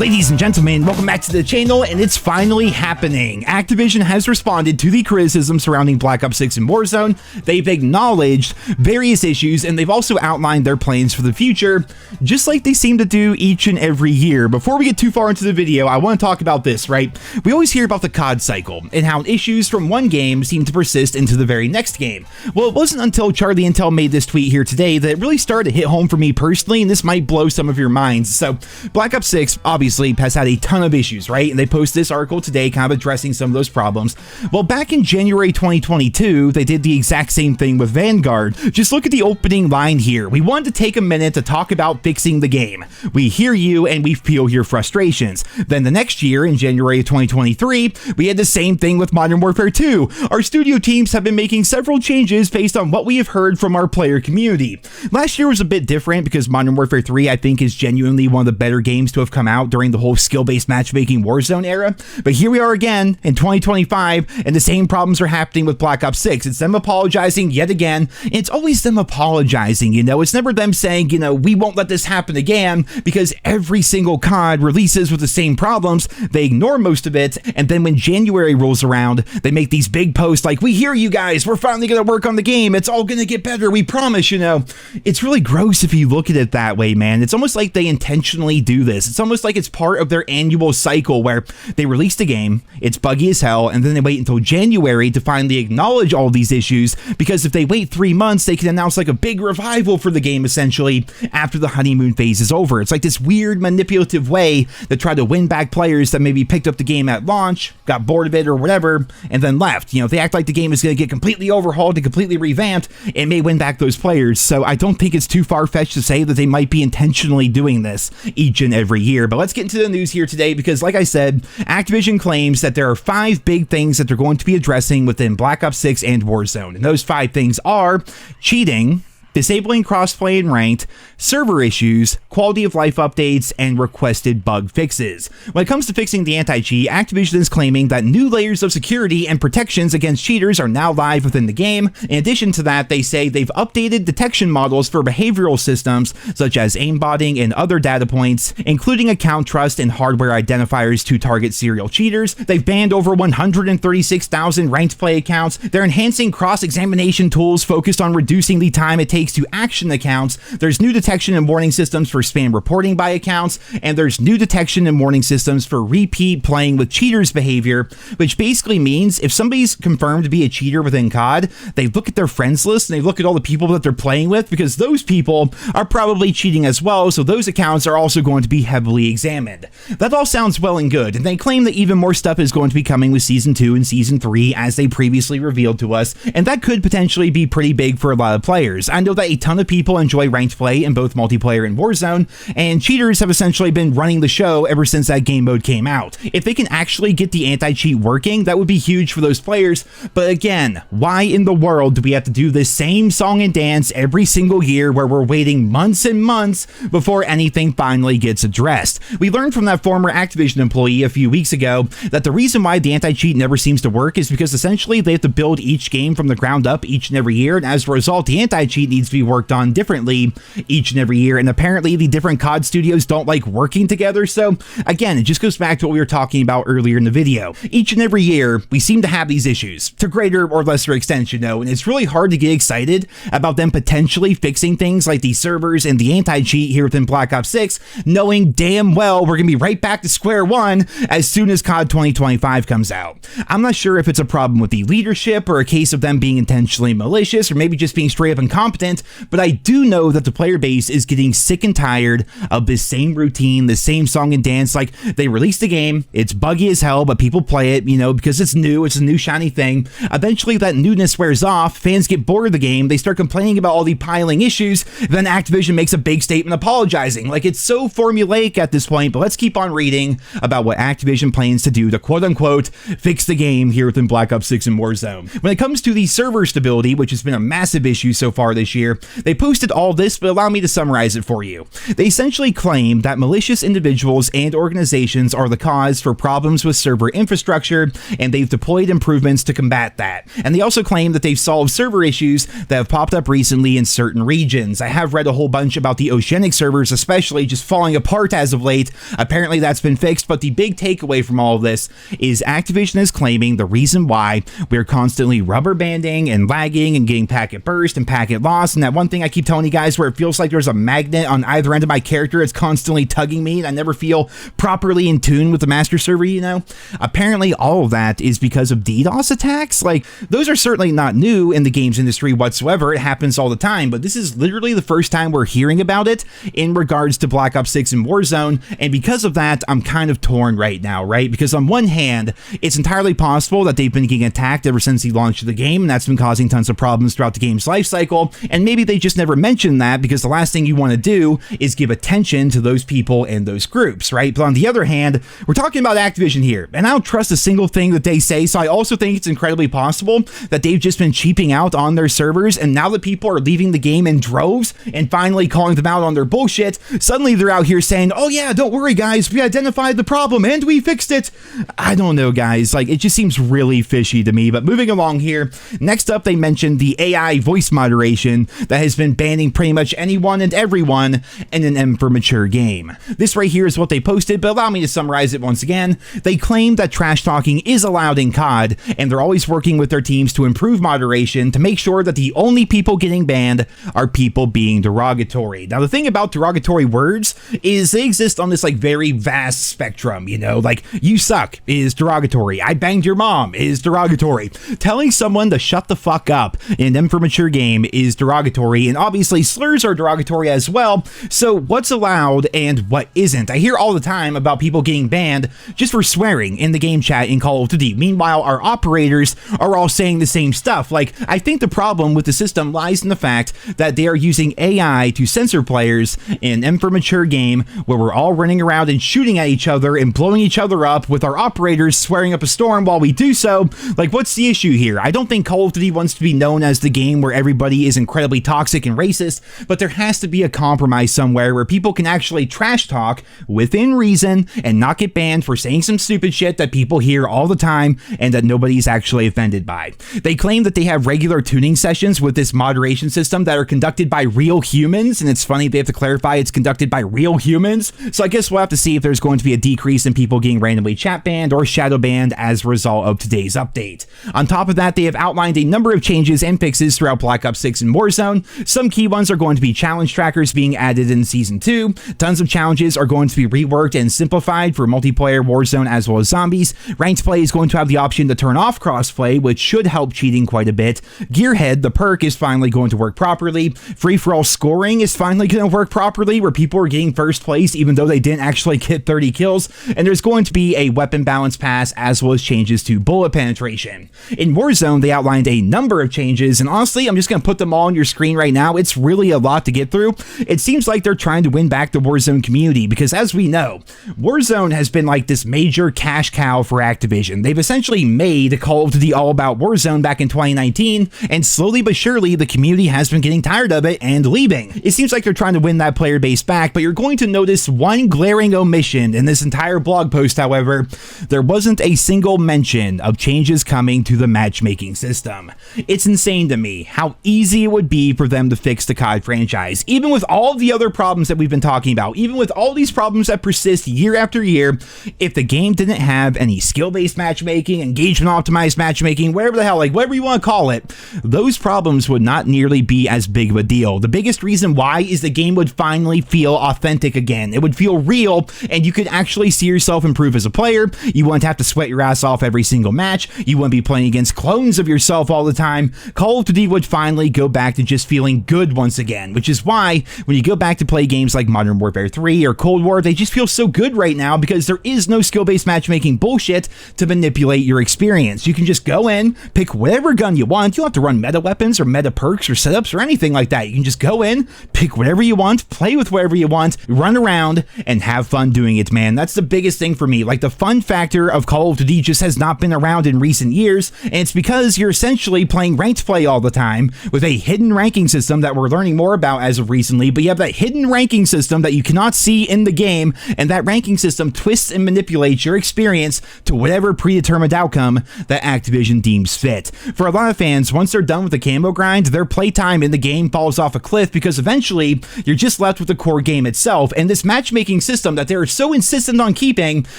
Ladies and gentlemen, welcome back to the channel, and it's finally happening. Activision has responded to the criticism surrounding Black Ops 6 and Warzone. They've acknowledged various issues, and they've also outlined their plans for the future, just like they seem to do each and every year. Before we get too far into the video, I want to talk about this, right? We always hear about the COD cycle, and how issues from one game seem to persist into the very next game. Well, it wasn't until Charlie Intel made this tweet here today that it really started to hit home for me personally, and this might blow some of your minds. So, Black Ops 6, obviously, has had a ton of issues, right? And they posted this article today kind of addressing some of those problems. Well, back in January 2022, they did the exact same thing with Vanguard. Just look at the opening line here. We wanted to take a minute to talk about fixing the game. We hear you and we feel your frustrations. Then the next year, in January of 2023, we had the same thing with Modern Warfare 2. Our studio teams have been making several changes based on what we have heard from our player community. Last year was a bit different because Modern Warfare 3, I think, is genuinely one of the better games to have come out during the whole skill-based matchmaking Warzone era. But here we are again in 2025, and the same problems are happening with Black Ops 6. It's them apologizing yet again. And it's always them apologizing, you know? It's never them saying, you know, we won't let this happen again, because every single COD releases with the same problems. They ignore most of it, and then when January rolls around, they make these big posts like, we hear you guys, we're finally gonna work on the game, it's all gonna get better, we promise, you know? It's really gross if you look at it that way, man. It's almost like they intentionally do this. It's almost like it's part of their annual cycle where they release the game, it's buggy as hell, and then they wait until January to finally acknowledge all these issues, because if they wait 3 months, they can announce like a big revival for the game essentially after the honeymoon phase is over. It's like this weird manipulative way to try to win back players that maybe picked up the game at launch, got bored of it or whatever, and then left. You know, if they act like the game is going to get completely overhauled and completely revamped, it may win back those players. So I don't think it's too far-fetched to say that they might be intentionally doing this each and every year. But let's get into the news here today, because like I said, Activision claims that there are 5 big things that they're going to be addressing within Black Ops 6 and Warzone. And those 5 things are cheating, disabling crossplay and ranked, server issues, quality of life updates, and requested bug fixes. When it comes to fixing the anti-cheat, Activision is claiming that new layers of security and protections against cheaters are now live within the game. In addition to that, they say they've updated detection models for behavioral systems such as aimbotting and other data points, including account trust and hardware identifiers to target serial cheaters. They've banned over 136,000 ranked play accounts. They're enhancing cross-examination tools focused on reducing the time it takes to action accounts. There's new detection and warning systems for spam reporting by accounts, and there's new detection and warning systems for repeat playing with cheaters behavior, which basically means if somebody's confirmed to be a cheater within COD, they look at their friends list and they look at all the people that they're playing with, because those people are probably cheating as well, so those accounts are also going to be heavily examined. That all sounds well and good, and they claim that even more stuff is going to be coming with Season 2 and Season 3, as they previously revealed to us, and that could potentially be pretty big for a lot of players. I know that a ton of people enjoy ranked play in both multiplayer and Warzone, and cheaters have essentially been running the show ever since that game mode came out. If they can actually get the anti-cheat working, that would be huge for those players. But again, why in the world do we have to do this same song and dance every single year, where we're waiting months and months before anything finally gets addressed? We learned from that former Activision employee a few weeks ago that the reason why the anti-cheat never seems to work is because essentially they have to build each game from the ground up each and every year, and as a result, the anti-cheat needs to be worked on differently each and every year, and apparently the different COD studios don't like working together. So again, it just goes back to what we were talking about earlier in the video. Each and every year, we seem to have these issues to greater or lesser extent, you know, and it's really hard to get excited about them potentially fixing things like the servers and the anti-cheat here within Black Ops 6, knowing damn well we're gonna be right back to square one as soon as COD 2025 comes out. I'm not sure if it's a problem with the leadership or a case of them being intentionally malicious or maybe just being straight up incompetent, but I do know that the player base is getting sick and tired of this same routine, the same song and dance. Like, they release the game, it's buggy as hell, but people play it, you know, because it's new, it's a new shiny thing. Eventually that newness wears off, fans get bored of the game, they start complaining about all the piling issues, then Activision makes a big statement apologizing. Like, it's so formulaic at this point, but let's keep on reading about what Activision plans to do to quote-unquote fix the game here within Black Ops 6 and Warzone. When it comes to the server stability, which has been a massive issue so far this year, here. They posted all this, but allow me to summarize it for you. They essentially claim that malicious individuals and organizations are the cause for problems with server infrastructure, and they've deployed improvements to combat that. And they also claim that they've solved server issues that have popped up recently in certain regions. I have read a whole bunch about the oceanic servers, especially just falling apart as of late. Apparently that's been fixed, but the big takeaway from all of this is Activision is claiming the reason why we're constantly rubber banding and lagging and getting packet burst and packet loss, and that one thing I keep telling you guys where it feels like there's a magnet on either end of my character, it's constantly tugging me and I never feel properly in tune with the master server, you know? Apparently all of that is because of DDoS attacks. Like, those are certainly not new in the games industry whatsoever. It happens all the time, but this is literally the first time we're hearing about it in regards to Black Ops 6 and Warzone, and because of that, I'm kind of torn right now, right? Because on one hand, it's entirely possible that they've been getting attacked ever since the launch of the game, and that's been causing tons of problems throughout the game's life cycle, and maybe they just never mentioned that because the last thing you want to do is give attention to those people and those groups, right? But on the other hand, we're talking about Activision here, and I don't trust a single thing that they say, so I also think it's incredibly possible that they've just been cheaping out on their servers, and now that people are leaving the game in droves and finally calling them out on their bullshit, suddenly they're out here saying, oh yeah, don't worry guys, we identified the problem and we fixed it. I don't know guys, like, it just seems really fishy to me. But moving along here, next up they mentioned the AI voice moderation that has been banning pretty much anyone and everyone in an M for Mature game. This right here is what they posted, but allow me to summarize it once again. They claim that trash talking is allowed in COD, and they're always working with their teams to improve moderation to make sure that the only people getting banned are people being derogatory. Now the thing about derogatory words is they exist on this like very vast spectrum, you know, like you suck is derogatory, I banged your mom is derogatory, telling someone to shut the fuck up in an M for Mature game is derogatory, and obviously slurs are derogatory as well. So what's allowed and what isn't? I hear all the time about people getting banned just for swearing in the game chat in Call of Duty. Meanwhile, our operators are all saying the same stuff. Like, I think the problem with the system lies in the fact that they are using AI to censor players in an M for Mature game where we're all running around and shooting at each other and blowing each other up with our operators swearing up a storm while we do so. Like, what's the issue here? I don't think Call of Duty wants to be known as the game where everybody is incredibly toxic and racist, but there has to be a compromise somewhere where people can actually trash talk within reason and not get banned for saying some stupid shit that people hear all the time and that nobody's actually offended by. They claim that they have regular tuning sessions with this moderation system that are conducted by real humans, and it's funny they have to clarify it's conducted by real humans, so I guess we'll have to see if there's going to be a decrease in people getting randomly chat banned or shadow banned as a result of today's update. On top of that, they have outlined a number of changes and fixes throughout Black Ops 6 and Warzone. Some key ones are going to be challenge trackers being added in Season 2. Tons of challenges are going to be reworked and simplified for multiplayer Warzone as well as zombies. Ranked play is going to have the option to turn off crossplay, which should help cheating quite a bit. Gearhead, the perk, is finally going to work properly. Free-for-all scoring is finally going to work properly, where people are getting first place even though they didn't actually get 30 kills. And there's going to be a weapon balance pass as well as changes to bullet penetration. In Warzone, they outlined a number of changes, and honestly, I'm just going to put them all on your screen right now. It's really a lot to get through. It seems like they're trying to win back the Warzone community because, as we know, Warzone has been like this major cash cow for Activision. They've essentially made Call of Duty all about Warzone back in 2019, and slowly but surely, the community has been getting tired of it and leaving. It seems like they're trying to win that player base back, but you're going to notice one glaring omission in this entire blog post, however. There wasn't a single mention of changes coming to the matchmaking system. It's insane to me how easy it would be for them to fix the COD franchise, even with all the other problems that we've been talking about, even with all these problems that persist year after year. If the game didn't have any skill-based matchmaking, engagement-optimized matchmaking, whatever the hell, like whatever you want to call it, those problems would not nearly be as big of a deal. The biggest reason why is the game would finally feel authentic again. It would feel real, and you could actually see yourself improve as a player. You wouldn't have to sweat your ass off every single match. You wouldn't be playing against clones of yourself all the time. Call of Duty would finally go back to just feeling good once again, which is why when you go back to play games like Modern Warfare 3 or Cold War, they just feel so good right now because there is no skill-based matchmaking bullshit to manipulate your experience. You can just go in, pick whatever gun you want. You don't have to run meta weapons or meta perks or setups or anything like that. You can just go in, pick whatever you want, play with whatever you want, run around, and have fun doing it, man. That's the biggest thing for me. Like, the fun factor of Call of Duty just has not been around in recent years, and it's because you're essentially playing ranked play all the time with a hidden hidden ranking system that we're learning more about as of recently, but you have that hidden ranking system that you cannot see in the game, and that ranking system twists and manipulates your experience to whatever predetermined outcome that Activision deems fit. For a lot of fans, once they're done with the camo grind, their playtime in the game falls off a cliff because eventually you're just left with the core game itself, and this matchmaking system that they're so insistent on keeping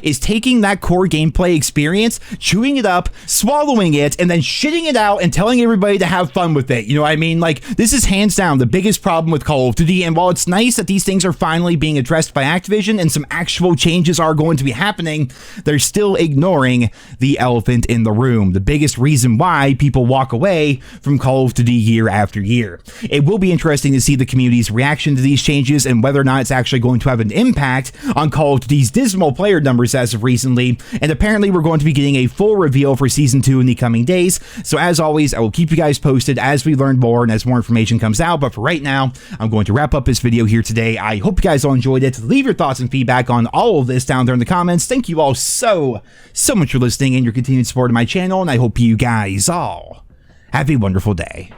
is taking that core gameplay experience, chewing it up, swallowing it, and then shitting it out and telling everybody to have fun with it. You know what I mean? Like, this is hands down the biggest problem with Call of Duty, and while it's nice that these things are finally being addressed by Activision and some actual changes are going to be happening, they're still ignoring the elephant in the room, the biggest reason why people walk away from Call of Duty year after year. It will be interesting to see the community's reaction to these changes and whether or not it's actually going to have an impact on Call of Duty's dismal player numbers as of recently, and apparently we're going to be getting a full reveal for Season 2 in the coming days. So as always, I will keep you guys posted as we learn more and as more information comes out, but for right now, I'm going to wrap up this video here today. I hope you guys all enjoyed it. Leave your thoughts and feedback on all of this down there in the comments. Thank you all so much for listening and your continued support of my channel, and I hope you guys all have a wonderful day.